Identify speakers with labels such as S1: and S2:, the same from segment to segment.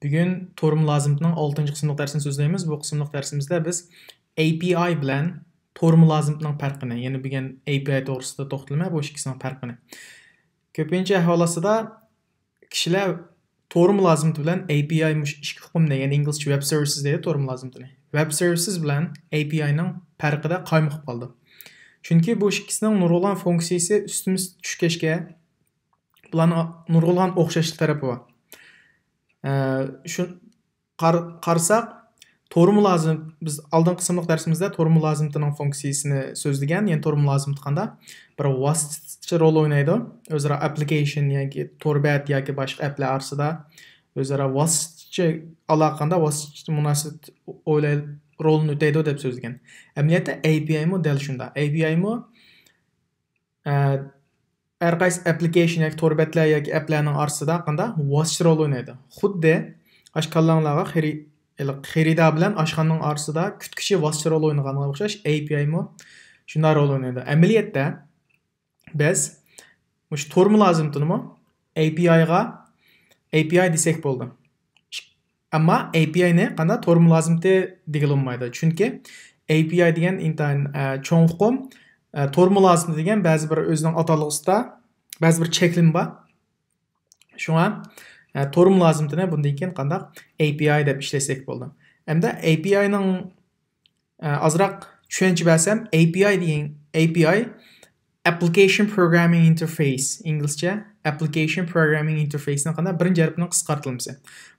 S1: Bugün Tor mulazimatining 6-cı qismliq dərsini sözləyimiz. Bu qismliq dərsimizdə biz API bilan Tor mulazimatining farqini, yəni bugün API to'g'risida to'xtalma, bu ikkisining farqini. Ko'pincha ahvolida kishilar Tor mulazimati bilan API mush ikki hukmni, yəni inglizcha web services deydi Tor mulazimatini. Web services bilan API ning farqida qaymoqib qoldi. Chunki bu ikkisining nurg'ulg'an funksiyasi ustimiz tushgachga bularning nurg'ulg'an o'xshashlik tarafi bor. Şu qarsak Tor mulazim biz aldın qismliq dərsimizdə Tor mulazimatining funksiyasini sözləgən, yəni Tor mulazimati qanda bir vasitəçi rol oynaydı. Özara application yoki Torbat yoki boshqa applar orasida özara vasitəçi aloqanda vasitəçi munosabat rolunu o'taydi deb so'zlagan. Amaliyotda API mo dal shunda. API mo har qaysi application yoki torbatlar yoki applarning orasida qanda vasitəçi rol o'ynaydi. Xuddi ashqallarga xarida bilan oshxonaning orasida kutkichi vasitəçi rol o'ynaganga o'xshash API mo shunday rol o'ynaydi. Amaliyotda biz mush Tor mulazimatini mo API desak bo'ldi. Ammo API ni qanda Tor mulazimati degilinmaydi. Chunki API degan intayin cho'ng hukm, Tor mulazimati degan ba'zi bir o'zining atalg'isida ba'zi bir cheklim bor. Shunga Tor mulazimatini bundan keyin qandaq API deb ishlasak bo'ldi. Hamda API ning azroq tushuncha bersam, API degan API Application Programming Interface, inglizcha Application Programming Interface ni qanday birinchi harfining qisqartirilmasi.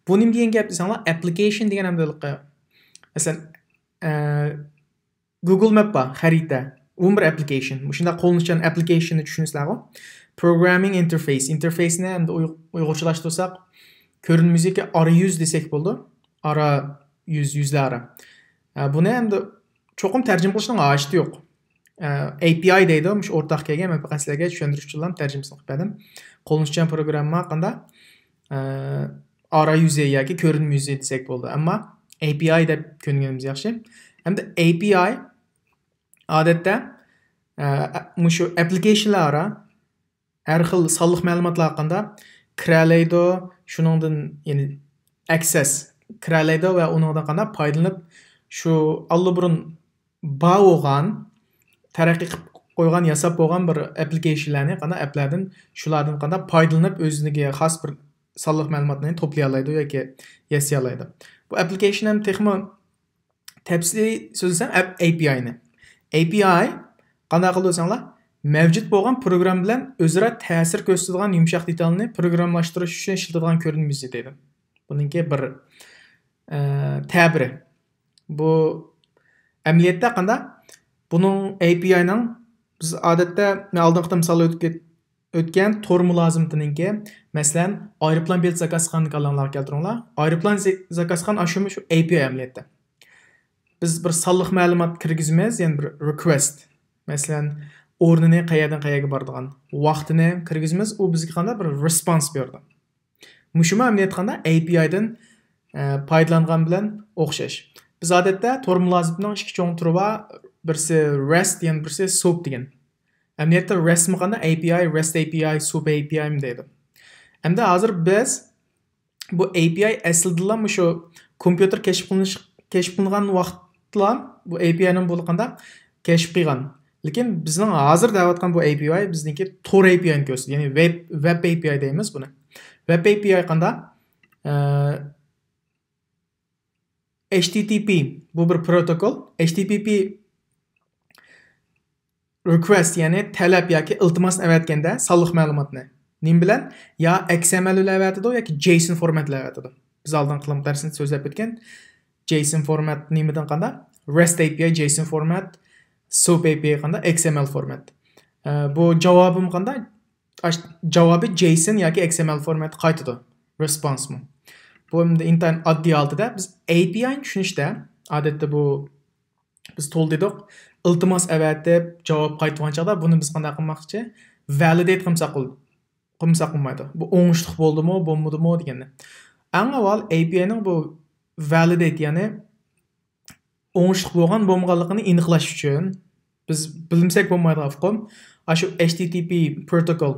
S1: Bu nima degan gap desanglar, application degan hamdalikqa masalan Google Map bor, xarita. U bir application. Shunda qo'llanishgan applicationni tushunasizlarmi? Programming Interface. Interface'ni hamda uyg'urchalashtirsak, ko'rinmasiga ara yuz desak bo'ldi. Ara yuzlari. Buni hamda cho'qim tarjima qilishning hojati yo'q. API deydi, mush o'rtaq kelgan, men faqat sizlarga tushuntirish uchun tarjimasini qilib berdim. Qo'llanishgan programma qanda ara yuzi yoki ko'rinma yuzi desak bo'ldi. Ammo API deb ko'nganimiz yaxshi. Hamda API odatda mush applicationlar har xil sonliq ma'lumotlar haqida kiralaydi, shuningdan ya'ni access kiralaydi va uningdan qanday foydalanib shu allburun bo'lgan taraqqiy qilib qo'ygan, yasab bo'lgan bir applicationlarni qanday applardan shulardan qanday foydalanib o'ziga xos bir sonliq ma'lumotlarni to'play oladi yoki yasay oladi. Bu application ham texmo tafsiliy so'zlasam API ni. API qanday qilib desanglar, mavjud bo'lgan program bilan o'zaro ta'sir ko'rsatadigan yumshoq detalni programlashtirish uchun ishlatiladigan ko'rinma deydi. Buningki bir ta'biri. Bu amaliyotda qanday buning API ning biz odatda men oldingi misol o'tgan Tor mulazimatininki masalan aeroplan bilet zakaz qilganlarga keltiringlar. Aeroplan zakaz qilgan shu API amaliyotda. Biz bir sonliq ma'lumot kirgizamiz, ya'ni bir request. Masalan, o'rnini qayerdan qayerga boradigan, vaqtini kirgizamiz, u bizga qanday bir response berdi. Mushuma amaliyot qanday API dan foydalangan bilan o'xshash. Biz odatda Tor mulazimatining ikki cho'ng turi bor. Birisi REST, yani birisi SOAP degan. Amaliyotda REST mi qanday API, REST API, SOAP API mi deydi. Hamda hozir biz bu API aslida shu kompyuter kashf qilingan vaqtda bu API ning bo'lganda kashf qilgan. Lekin bizning hozir da'vatgan bu API bizniki Tor API ni ko'rsatadi. Ya'ni web API deymiz buni. Web API qanday HTTP bu bir protokol. HTTP request yani talab yoki iltimos avatganda sonliq ma'lumotni nim bilan ya XML avatadi yoki JSON formatida avatadi. Biz oldin qilim darsini so'zlab o'tgan JSON format nimidan qanday? REST API JSON format, SOAP API qanday? XML format. Bu javobim qanday? Javobi JSON yoki XML format qaytadi. Response mi? Bu endi intayin oddiy oldida biz API ni tushunishda odatda bu biz to'ldidik. Iltimos avatib javob qaytgan chaqda buni biz qanday qilmoqchi? Validate qilsak bo'lmaydi. Bu o'ngishli bo'ldimi, bo'lmadimi deganda. Eng avval API ning bu validate ya'ni o'ngishli bo'lgan bo'lmaganligini aniqlash uchun biz bilmasak bo'lmaydi hukm. Shu HTTP protokol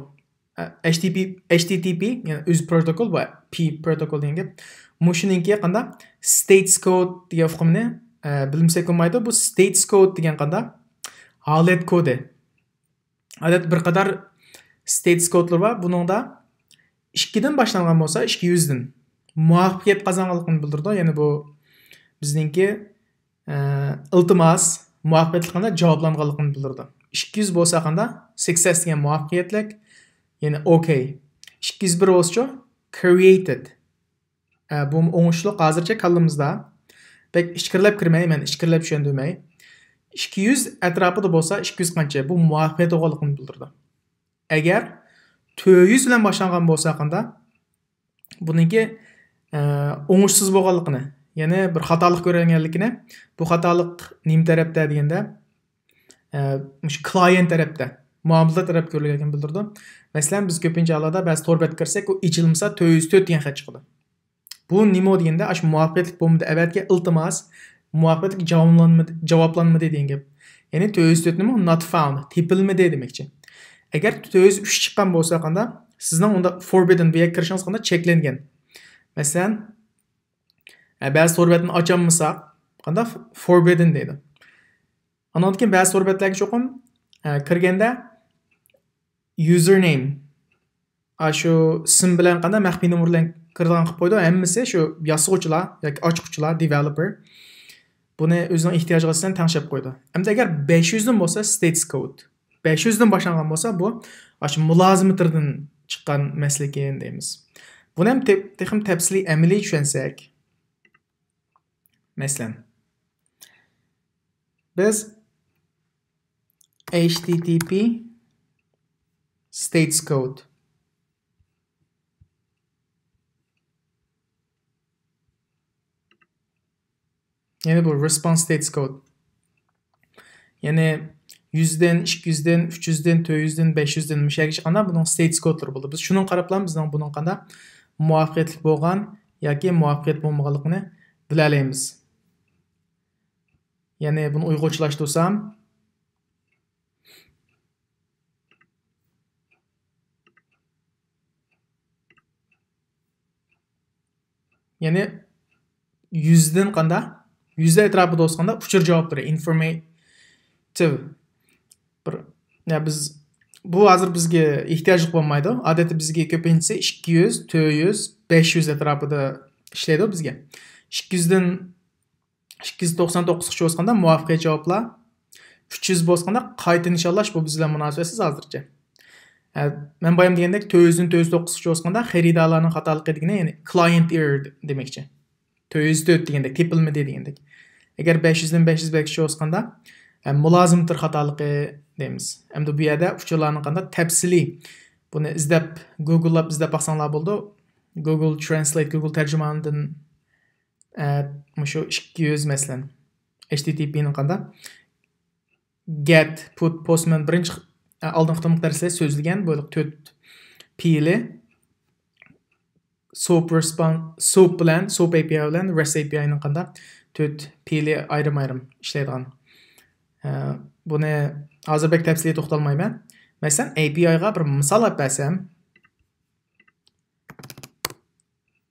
S1: HTTP yani öz protokol bu P protokol degan gap. Mushuninki qanda states code degan uqumni bilmsak bo'lmaydi. Bu states code degan qanda holat kodi. Adat bir qadar states code'lar var. Buningda 2dan boshlangan bo'lsa 200 dan muvaffaqiyat qozonganligini bildirdi. Ya'ni bu bizningki iltimos muvaffaqiyatli qanda javoblanganligini bildirdi. 200 bo'lsa qanda success degan muvaffaqiyatlik, ya'ni okay. 201 bo'lsa created. Bu o'ngishliq hozircha kallamizda. Bek ishkirlab kirmay, men ishkirlab tushundirmay. 200 atrofida bo'lsa 200 qancha? Bu muvaffaqiyat o'g'irligini bildirdi. Agar 400 bilan boshlangan bo'lsa qanda buningki o'ngishsiz bo'lganligini, ya'ni bir xatolik ko'rganligini, bu xatolik nim tarafda deganda mush client tarafda, muomala taraf ko'rilganligini bildirdi. Masalan, biz ko'pincha hollarda ba'zi torbat kirsak, u ichilmasa 404 degan xat chiqadi. Bu nima deganda, ash muvaffaqiyatli bo'lmadi, avatga iltimos muvaffaqiyatli javoblanmadi degan gap. Ya'ni 404 nima? Not found, tepilmadi demakchi. Agar 403 chiqqan bo'lsa qanda, sizning unda forbidden bu yerga kirishingiz qanda cheklangan. Masalan, ba'zi torbatni ochammasak, qanda forbidden deydi. Andan keyin ba'zi torbatlarga cho'qim kirganda username shu sim bilan qanda maxfiy nomer bilan kirgan qilib qo'ydi. Hammasi shu yozuvchilar yoki ochiqchilar, developer buni o'zining ehtiyojiga asosan tanglab qo'ydi. Endi agar 500 dan bo'lsa states code, 500 dan boshlangan bo'lsa bu shu mulozimatirdan chiqqan masala ekan deymiz. Buni ham texnik tafsiliy amaliy tushunsak, masalan biz HTTP states code yani bu response states code. Yani 100'den, 200'den, 300'den, 400'den, 500'den müşahiye çıkanda bunun states code'ları buldu. Biz şunun qaraplan bizden bunun qanda muvaffaqiyatli bo'lgan yoki muvaffaqiyat bo'lmaganligini bilalaymiz. Yani bunu uyg'unlashtirsam yani 100'den qanda 100 etrafida bo'lganda uchur javoblari informative ya biz bu hozir bizga ehtiyoj bo'lmaydi. Odatda bizga ko'pincha 200, 400, 500 etrafida ishlaydi bizga. 200 dan 299 ga bo'lganda muvaffaqiyat javoblar, 300 bo'lganda qayta nishollash bu bizlar munosabatsiz hozircha. Men bayam degandek 400 dan 409 ga bo'lganda xaridorlarning xatoligi degani, ya'ni client error demakchi. 404 degandek tepilmadi degandek. Agar 500 dan 505 ga bo'lganda mulozimtir xatoligi deymiz. Endi bu yerda uchurlarning qanday tafsiliy buni izlab Google'lab izlab baxsanglar bo'ldi. Google Translate, Google tarjimonidan shu 200 masalan HTTP ning qanday get, put, postman birinchi oldingi miqdorlar so'zilgan bo'lib 4 p'li SOAP response, SOAP bilan, SOAP API bilan REST API ning qanday 4 p'li ayrim ishlaydigan. Buni hozir bek tafsiliy to'xtalmayman. Masalan, API ga bir misol olib bersam,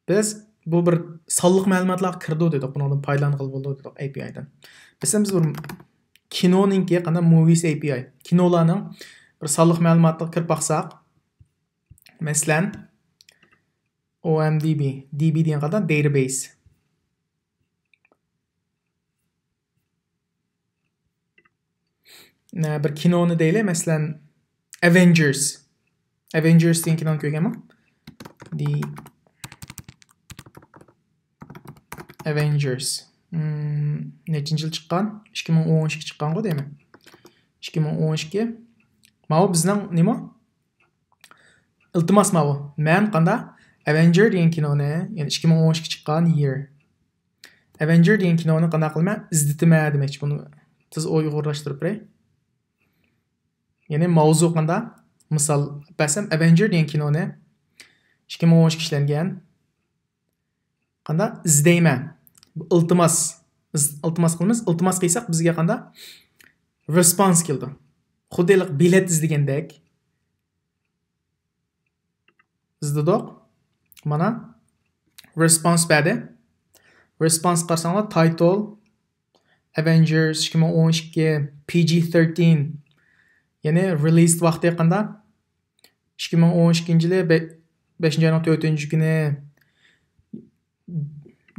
S1: biz bu bir sonliq ma'lumotlar kirdi dedik, bundan foydalanib bo'ldi dedik API dan. Masalan, biz bir kinoninki qanday movies API, kinolarning bir sonliq ma'lumotlarni kirib baqsaq, masalan, OMDB, DB degan qanday database. Bir kinoni deylik, masalan Avengers degan kinoni ko'rganmi? Avengers nechinchi yil chiqqan? 2012 chiqqan-ku deyman. 2012. Mana bizning nima? Iltimos mana bu. Men qanday Avenger degan kinoni, ya'ni 2012 chiqqan year. Avenger degan kinoni qanday qilman? Izlitma demakchi buni. Siz uyg'urlashtirib beray. Yani mavzu qanda misol bersam Avenger degan kinoni 2012 ishlangan qanda izlayman. Iltimos qilamiz. Iltimos qilsak bizga qanda response keldi. Xuddilik bilet izlagandek izledik. Mana response berdi. Response qarasanglar title Avengers 2012 PG-13 yani released vaqti yaqında 2012 yılı 5. ayının 4. günü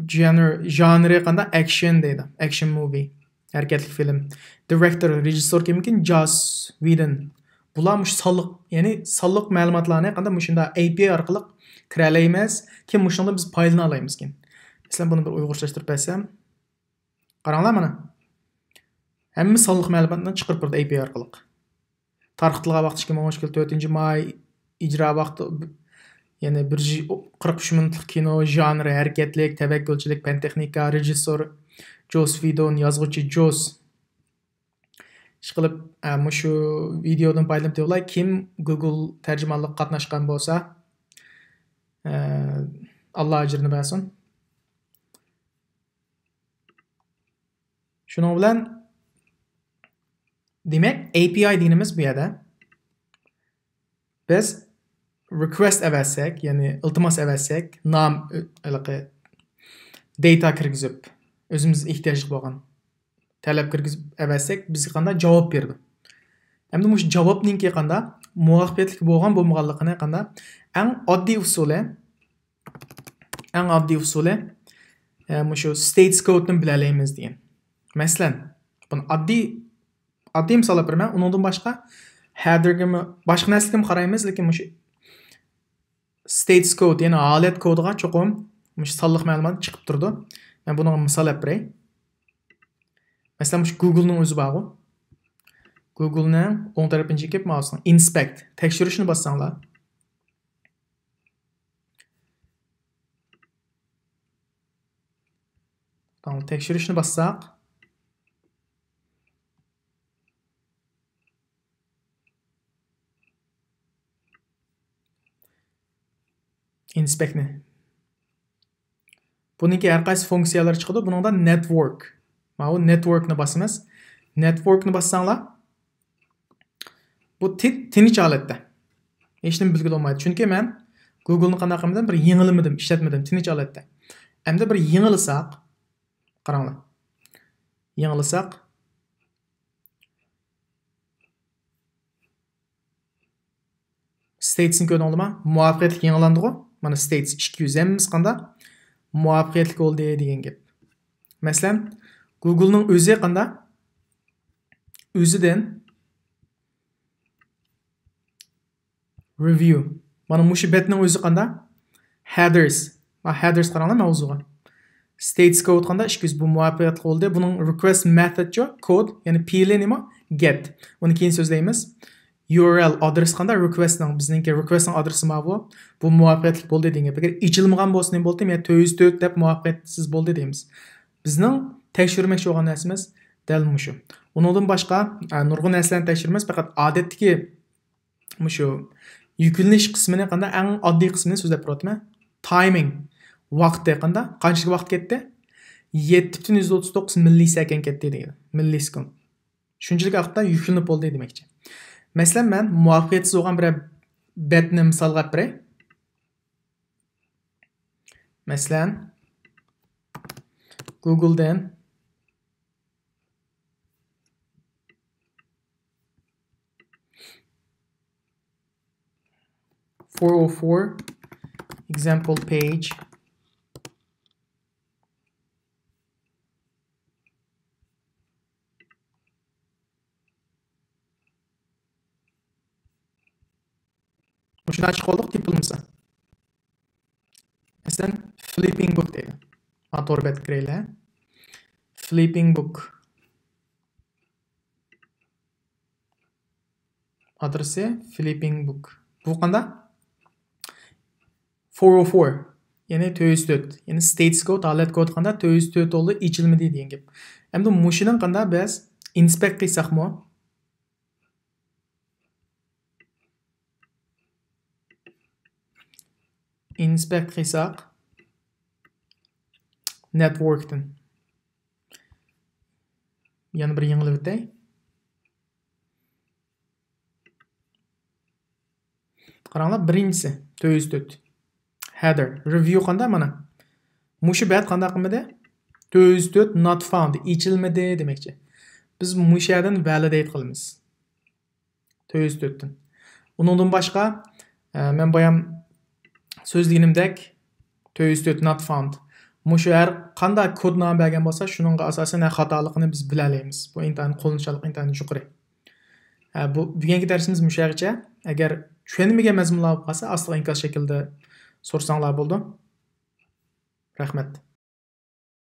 S1: genre yaqında action deydi. Action movie. Hareketli film. Director, rejissor kimkin? Joss Whedon. Bular mush salliq, yani salliq ma'lumotlarni yaqında mushunda API orqali kira olamiz. Kim mushunda biz faylini olaymiz kin. Mesela bunu bir uyg'urlashtirib bersam. Qaranglar mana. Hamma salliq ma'lumotlarni chiqarib turdi API orqali. Tarixtilg'a vaqt 2012 4 may icra vaqti yani 43 minutlik kino janri, hareketlik, tevekkülçilik, pen texnika, rejissor Joss Whedon, yazgıcı Joss. İşqilib, şu videodan paylaşıp diyorlar kim Google tercümanlık qatnaşqan bolsa, Allah ajrini bersin. Şunun bilan demek API dinimiz bu yerda. Biz request edersek, yani iltimas edersek, nam data kirgizib, özümüz ihtiyacı bo'lgan talab kirgizib edersek, bizga qanday javob berdi. Endi bu javobninki qanday muvaffaqiyatli bo'lgan bo'lmaganligini qanday eng oddiy usuli shu states code'ni bilalaymiz degan. Masalan, buni oddiy misol beraman, undan boshqa headerga boshqa narsaga qaraymiz, lekin shu states code yani holat kodiga cho'qim salliq ma'lumot chiqib turdi. Men buni misol beray. Masalan, shu Google'ning o'zi bor. Google'ning o'ng tarafini chekib, mouse'ni inspect, tekshirishni bossanglar. Tamam, tekshirishni bossaq, inspectni. Buniki har qaysi funksiyalar chiqadi. Buningda network. Mana bu networkni bosamiz. Networkni bossanglar, bu tinch holatda. Hech nima bilgili olmaydi. Chunki men Google'ni qanday qilmadim, bir yengilmadim, ishlatmadim, tinch holatda. Endi bir yengilsaq, qaranglar. Yengilsaq, states'ni ko'rdingizmi? Muvaffaqiyatli yengilandi-ku. Mana states 200 emimiz qanday? Muvaffaqiyatli bo'ldi degan gap. Masalan, Google'ning o'zi qanday? O'zidan review. Mana mushu betning o'zi qanday? Headers. Mana headers qaranglar mavzuga. States code qanday? 200 bu muvaffaqiyatli bo'ldi. Buning request method code, ya'ni pl nima? Get. Uni keyin so'zlaymiz. URL adres qanday? Requestning bizningki requestning adresi ma bu. Bu muvaffaqiyatli bo'ldi degan. Agar ichilmagan bo'lsa nima bo'ldi? Men 404 deb muvaffaqiyatsiz bo'ldi deymiz. Bizning tekshirmoqchi bo'lgan narsamiz dal mushu. Undan boshqa nurg'un narsalarni tekshiramiz, faqat odatdagi mushu yuklanish qismini qanday eng oddiy qismini so'zlab turibman. Timing. Vaqti qanday? Qancha vaqt ketdi? 7.139 millisekund ketdi deydi. Millisekund. Shunchalik vaqtda yuklanib bo'ldi demoqchi. Masalan, men muvaffaqiyatsiz bo'lgan bir betni misolga beray. Masalan, Google'dan 404 example page shuni ochib qoldik tepilmasa. Masalan, flipping book deydi. Motor bet kiraylar. Flipping book. Adresi flipping book. Bu qanday? 404. Yani 404. Yani states code, holat code qanday? 404 oldu, ichilmadi degan gap. Endi mushuning qanday biz inspect qilsaqmi? Inspect qilsaq networkdan. Yana bir yengilib o'tay. Qaranglar, birinchisi 404. Header. Review qanday mana? Mushu bet qanday qilmadi? 404 not found. Ichilmadi demakchi. Biz mushu yerdan validate qilamiz. 404 dan. Undan boshqa men boyam so'zlaganimdek 404 not found. Mushu yer qanday kod nom bergan bo'lsa, shuningga asosan xatoligini biz bila olamiz. Bu intayin qo'llanishalik intayin yuqori. Bu bugungi darsimiz mushagicha. Agar tushunmagan mazmunlar bo'lsa, aslo inkas shaklda so'rasanglar bo'ldi. Rahmat.